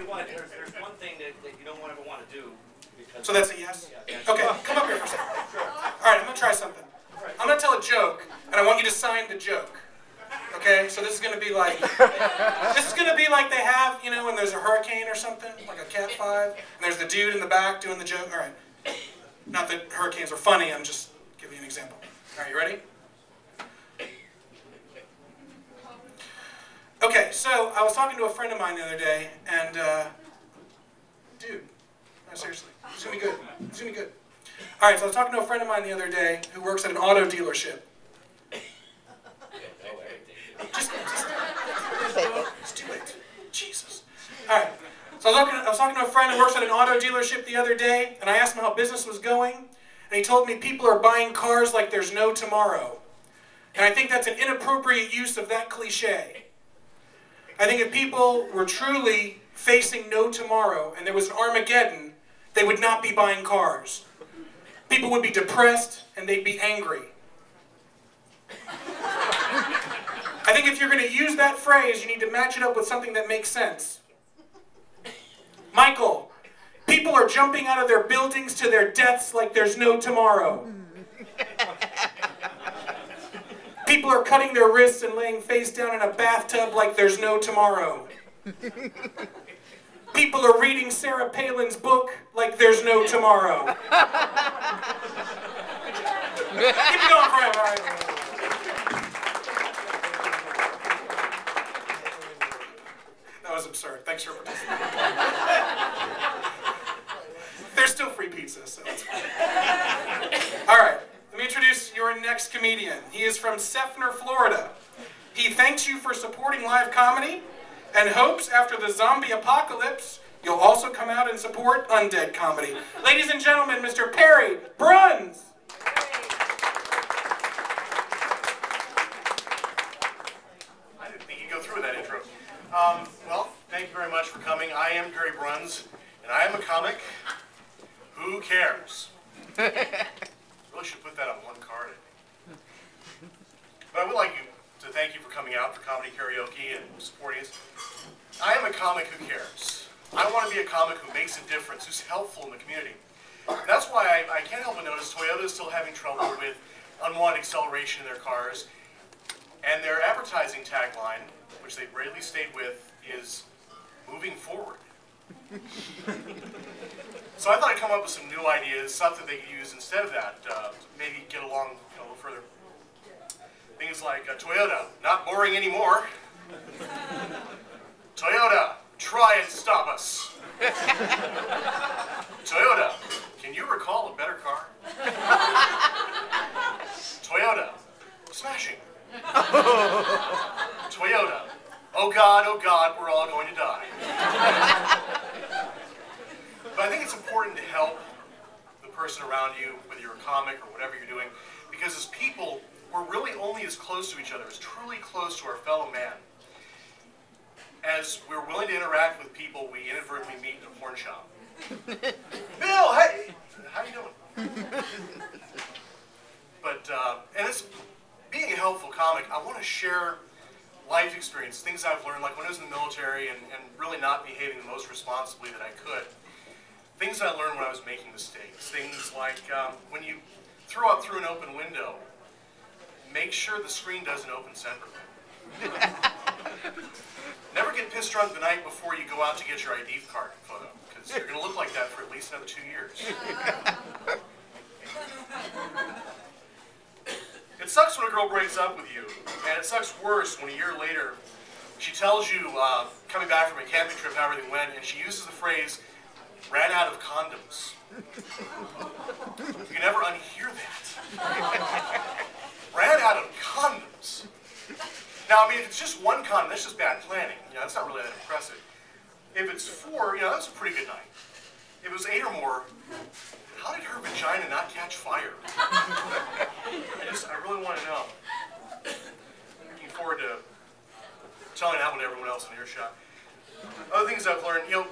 you what, there's one thing that you don't ever want to do. Because so that's a yes? Yeah. Okay, come up here for a second. Sure. All right, I'm going to try something. I'm going to tell a joke, and I want you to sign the joke. Okay, so this is going to be like, they have, you know, when there's a hurricane or something, like a Cat 5, and there's the dude in the back doing the joke. All right. Not that hurricanes are funny, I'm just giving you an example. All right, you ready? Okay, so I was talking to a friend of mine the other day, and, dude, no, seriously, it's going to be good. It's going to be good. All right, so I was talking to a friend of mine the other day who works at an auto dealership. Just do it. Jesus. All right. So I was talking to a friend who works at an auto dealership the other day, and I asked him how business was going, and he told me people are buying cars like there's no tomorrow. And I think that's an inappropriate use of that cliche. I think if people were truly facing no tomorrow, and there was an Armageddon, they would not be buying cars. People would be depressed, and they'd be angry. I think if you're going to use that phrase, you need to match it up with something that makes sense. Michael, people are jumping out of their buildings to their deaths like there's no tomorrow. People are cutting their wrists and laying face down in a bathtub like there's no tomorrow. People are reading Sarah Palin's book like there's no tomorrow. Keep it going forever. All right. That was absurd. Thanks for participating. There's still free pizza, so it's fine. All right. Let me introduce your next comedian. He is from Seffner, Florida. He thanks you for supporting live comedy and hopes after the zombie apocalypse, you'll also come out and support undead comedy. Ladies and gentlemen, Mr. Perry Bruns. I didn't think you'd go through that intro. Well, thank you very much for coming. I am Perry Bruns, and I am a comic. Who cares? Really should put that on one card, I think. But I would like to thank you for coming out for comedy karaoke and supporting us. I am a comic who cares. I want to be a comic who makes a difference, who's helpful in the community. That's why I can't help but notice Toyota is still having trouble with unwanted acceleration in their cars. And their advertising tagline, which they bravely stayed with, is moving forward. So I thought I'd come up with some new ideas, stuff that they could use instead of that, maybe get along a little further. Things like Toyota, not boring anymore. Toyota, try and stop us. Toyota, can you recall a better car? Toyota, smashing. Toyota, oh God, we're all going to die. But I think it's important to help the person around you, whether you're a comic or whatever you're doing, because as people, we're really only as close to each other, as truly close to our fellow man, as we're willing to interact with people we inadvertently meet in a porn shop. Bill, hey! How you doing? But, and it's being a helpful comic, I want to share life experience, things I've learned, like when I was in the military and really not behaving the most responsibly that I could. Things I learned when I was making mistakes. Things like when you throw up through an open window, make sure the screen doesn't open separately. Never get pissed drunk the night before you go out to get your ID card photo, because you're going to look like that for at least another 2 years. It sucks when a girl breaks up with you, and it sucks worse when a year later she tells you, coming back from a camping trip, how everything went, and she uses the phrase, ran out of condoms. You can never unhear that. Ran out of condoms. Now, I mean, if it's just one condom, that's just bad planning. You know, that's not really that impressive. If it's 4, you know, that's a pretty good night. If it was 8 or more, how did her vagina not catch fire? I really want to know. Looking forward to telling that one to everyone else in earshot. Other things I've learned, you know,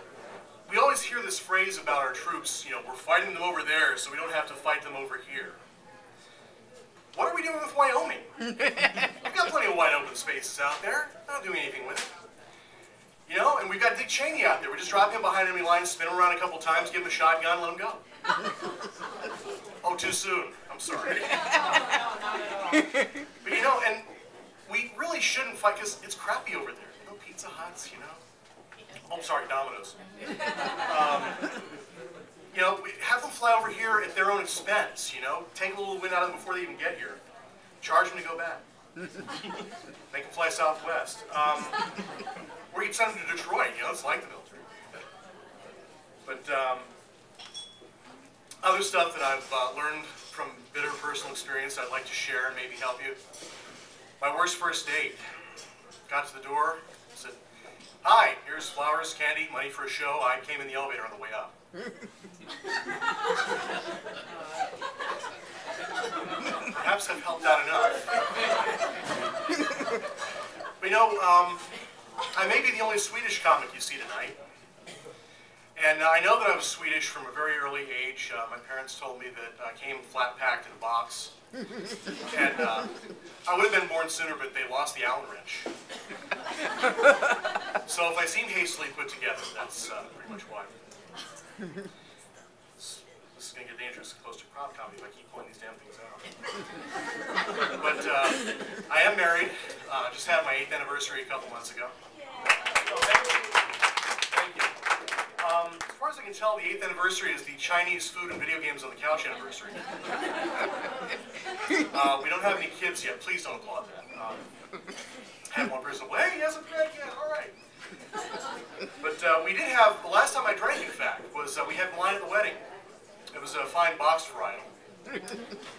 we always hear this phrase about our troops, you know, we're fighting them over there so we don't have to fight them over here. What are we doing with Wyoming? We've got plenty of wide open spaces out there. Not doing anything with it. You know, and we've got Dick Cheney out there. We just drop him behind enemy lines, spin him around a couple times, give him a shotgun, let him go. Oh, too soon. I'm sorry. But you know, and we really shouldn't fight because it's crappy over there. You know, Pizza Huts, you know. Oh, sorry, Domino's. You know, have them fly over here at their own expense, you know. Take a little wind out of them before they even get here. Charge them to go back. Make them fly Southwest. Or you can send them to Detroit, you know, it's like the military. But other stuff that I've learned from bitter personal experience I'd like to share and maybe help you. My worst first date. Got to the door, said, "Hi, here's flowers, candy, money for a show. I came in the elevator on the way up." Perhaps I've helped out enough. But you know, I may be the only Swedish comic you see tonight. And I know that I was Swedish from a very early age. My parents told me that I came flat packed in a box. And I would have been born sooner, but they lost the Allen wrench. So if I seem hastily put together, that's pretty much why. This is going to get dangerous close to crowd comedy if I keep pointing these damn things out. But I am married. Just had my 8th anniversary a couple months ago. Thank you. As far as I can tell, the 8th anniversary is the Chinese food and video games on the couch anniversary. We don't have any kids yet. Please don't applaud that. Had one person, well, hey, he hasn't read yet. All right. But we did have, the last time I drank, in fact, was we had wine at the wedding. It was a fine box varietal. It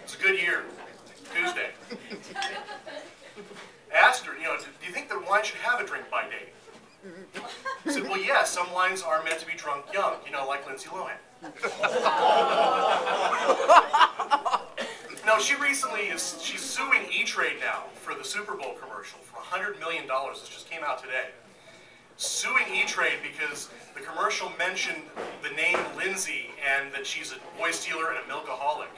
was a good year. Tuesday. Asked her, you know, do you think that wine should have a drink by date? I said, well, yes, some wines are meant to be drunk young, you know, like Lindsay Lohan. No, she recently she's suing E-Trade now for the Super Bowl commercial for $100 million. This just came out today. Suing E-Trade because the commercial mentioned the name Lindsay and that she's a boy stealer and a milkaholic.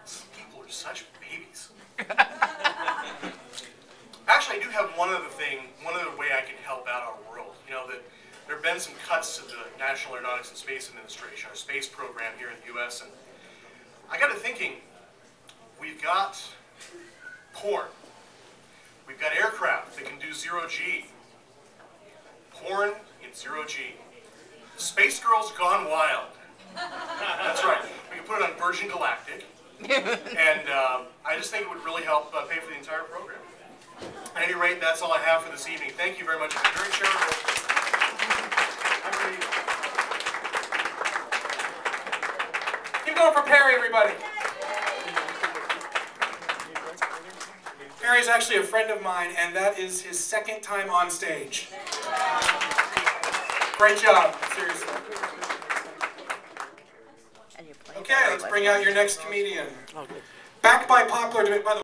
Some people are such babies. Actually, I do have one other way I can help out our world. You know, that there have been some cuts to the National Aeronautics and Space Administration, our space program here in the U.S., and I got to thinking, we've got porn. We've got aircraft that can do zero-G. Porn in zero-G. Space Girls Gone Wild. That's right. We can put it on Virgin Galactic. And I just think it would really help pay for the entire program. At any rate, that's all I have for this evening. Thank you very much. It's very charitable. Keep going for Perry, everybody. Perry's actually a friend of mine, and that is his 2nd time on stage. Great job, seriously. Okay, let's bring out your next comedian. Backed by popular debate. By the